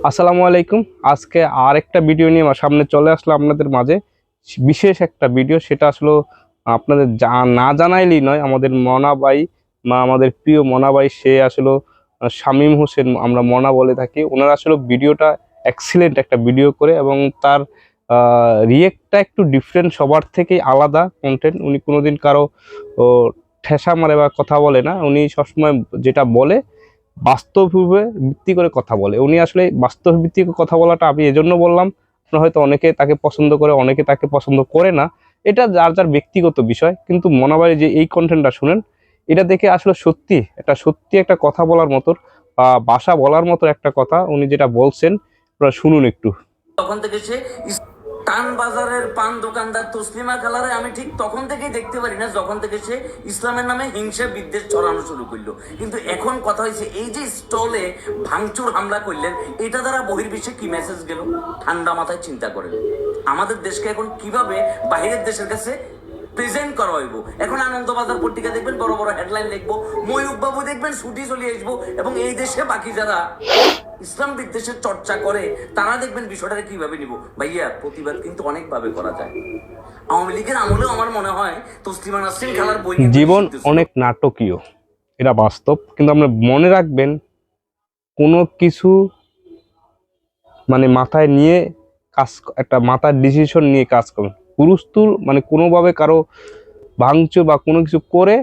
আসসালামু আলাইকুম। আজকে আর একটা ভিডিও নিয়ে আমার সামনে চলে আসলো আপনাদের মাঝে। বিশেষ একটা ভিডিও, সেটা আসলে আপনাদের না জানাইলেই নয়। আমাদের মনা ভাই আমাদের প্রিয় মনা ভাই, সে আসলে শামীম হোসেন, আমরা মনা বলে থাকি। ওনার আসলে ভিডিওটা এক্সিলেন্ট একটা ভিডিও করে, এবং তার রিয়েক্টটা একটু ডিফারেন্ট, সবার থেকেই আলাদা কন্টেন্ট। উনি কোনোদিন কারো ঠেসা মারে বা কথা বলে না। উনি সবসময় যেটা বলে বাস্তব ভিত্তি করে কথা বলে। উনি আসলে বাস্তব ভিত্তিক কথা বলাটা আমি এজন্য বললাম, আপনারা হয়তো অনেকে তাকে পছন্দ করে, অনেকে তাকে পছন্দ করে না, এটা যার যার ব্যক্তিগত বিষয়। কিন্তু মনোবারে যে এই কন্টেন্টটা শুনেন, এটা দেখে আসলে সত্যি একটা কথা বলার মতো বা ভাষা বলার মতো একটা কথা উনি যেটা বলছেন, আপনারা শুনুন একটু। তখন থেকে সে টান বাজারের পান দোকানদার তসলিমা খালারে আমি ঠিক তখন থেকেই দেখতে পারি না, যখন থেকে সে ইসলামের নামে হিংসা বিদ্বেষ ছড়ানো শুরু করলো। কিন্তু এখন কথা হয়েছে, এই যে স্টলে ভাঙচুর হামলা করলেন, এটা দ্বারা বহির্বিশ্বে কি মেসেজ গেল? ঠান্ডা মাথায় চিন্তা করেন, আমাদের দেশকে এখন কিভাবে বাহিরের দেশের কাছে প্রেজেন্ট করা হইব। এখন আনন্দবাজার পত্রিকা দেখবেন, বড় বড় হেডলাইন লিখবো, ময়ূক বাবু দেখবেন ছুটি চলে আসবো, এবং এই দেশে বাকি যারা ইসলাম বিদ্বেষের চর্চা করে তারা দেখবেন বিষয়টাকে কিভাবে নিব। ভাইয়া, প্রতিবাদ কিন্তু অনেকভাবে করা যায়। আওয়ামী লীগের আমলেও আমার মনে হয় তসলিমা নাসরিন খালার বই জীবন অনেক নাটকীয়, এটা বাস্তব। কিন্তু আমরা মনে রাখবেন, কোনো কিছু মাথায় নিয়ে কাজ, একটা মাথার ডিসিশন নিয়ে কাজ করবেন। পুরুস্তুল কোনোভাবে কারো ভাঙচুর বা কোনো কিছু করে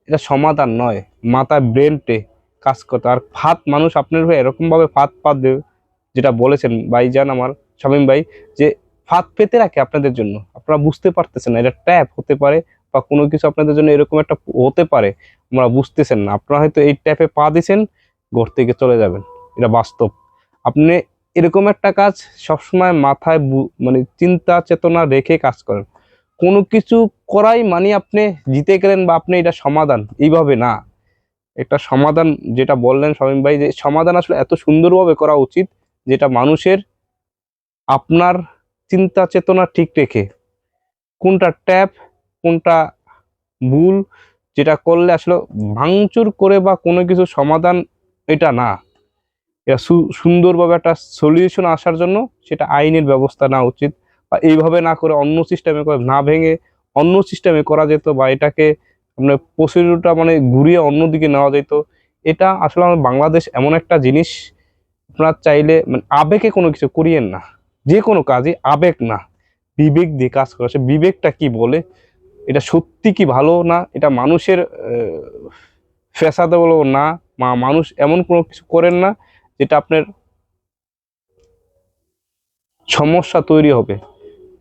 এটা সমাধান নয়। মাথায় ব্রেনটে কাজ করতে। আর ফাঁদ মানুষ আপনার হয়ে এরকমভাবে ফাঁদ দেবে, যেটা বলেছেন ভাইজান আমার শামীম ভাই, যে ফাঁদ পেতে রাখে আপনাদের জন্য। আপনারা বুঝতে পারতেছেন না, এটা ট্যাপ হতে পারে বা কোনো কিছু আপনাদের জন্য এরকম একটা হতে পারে, আমরা বুঝতেছেন না। আপনারা হয়তো এই ট্যাপে পা দিছেন, ঘর থেকে চলে যাবেন, এটা বাস্তব। আপনি এরকম একটা কাজ সবসময় মাথায় চিন্তা চেতনা রেখে কাজ করেন। কোনো কিছু করাই আপনি জিতে গেলেন বা আপনি এটা সমাধান, এইভাবে না। একটা সমাধান যেটা বললেন শামীম ভাই, যে সমাধান আসলে এত সুন্দরভাবে করা উচিত, যেটা মানুষের আপনার চিন্তা চেতনা ঠিক রেখে কোনটা ট্যাপ, কোনটা ভুল, যেটা করলে আসলে ভাঙচুর করে বা কোনো কিছু সমাধান, এটা না। এটা সুন্দরভাবে একটা সলিউশন আসার জন্য সেটা আইনের ব্যবস্থা নেওয়া উচিত, বা এইভাবে না করে অন্য সিস্টেমে না ভেঙে অন্য সিস্টেমে করা যেত, বা এটাকে আপনার প্রসিডিউরটা ঘুরিয়ে অন্যদিকে নেওয়া যেত। এটা আসলে আমাদের বাংলাদেশ এমন একটা জিনিস, আপনার চাইলে আবেগে কোনো কিছু করিয়েন না। যে কোনো কাজই আবেগ না, বিবেক দিয়ে কাজ করা। সে বিবেকটা কি বলে, এটা সত্যি কি ভালো না, এটা মানুষের ফেসাদে বলো না, মানুষ এমন কোনো কিছু করেন না যেটা আপনার সমস্যা তৈরি হবে,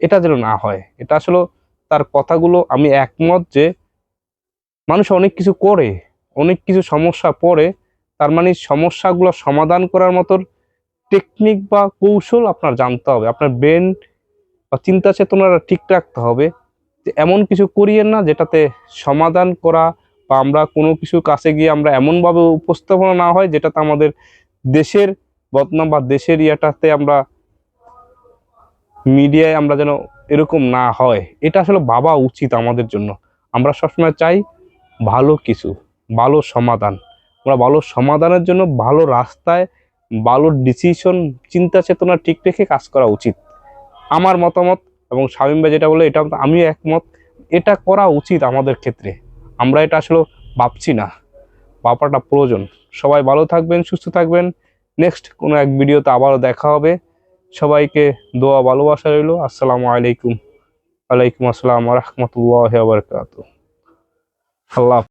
এটা যেন না হয়। এটা আসলে তার কথাগুলো আমি একমত, যে মানুষ অনেক কিছু করে, অনেক কিছু সমস্যা পড়ে, তার সমস্যাগুলো সমাধান করার মতো টেকনিক বা কৌশল আপনার জানতে হবে। আপনার ব্রেন বা চিন্তা চেতনাটা ঠিক রাখতে হবে, যে এমন কিছু করিয়েন না যেটাতে সমাধান করা, বা আমরা কোনো কিছু কাছে গিয়ে আমরা এমনভাবে উপস্থাপনা না হয় যেটাতে আমাদের দেশের বদনাম বা দেশের ইয়াটাতে আমরা মিডিয়ায় আমরা যেন এরকম না হয়। এটা আসলে ভাবা উচিত আমাদের জন্য। আমরা সবসময় চাই ভালো কিছু, ভালো সমাধান। আমরা ভালো সমাধানের জন্য ভালো রাস্তায় ভালো ডিসিশন, চিন্তা চেতনা ঠিক রেখে কাজ করা উচিত, আমার মতামত। এবং শামীম ভাই যেটা বলে, এটা আমিও একমত। এটা করা উচিত আমাদের ক্ষেত্রে। আমরা এটা আসলে ভাবছি না, ভাবাটা প্রয়োজন। সবাই ভালো থাকবেন, সুস্থ থাকবেন। নেক্সট কোনো এক ভিডিওতে আবারও দেখা হবে। সবাইকে দোয়া ভালোবাসা রইল। আসসালামু আলাইকুম। ওয়ালাইকুম আসসালাম ওয়া রাহমাতুল্লাহি ওয়া বারাকাতুহু। আল্লাহ।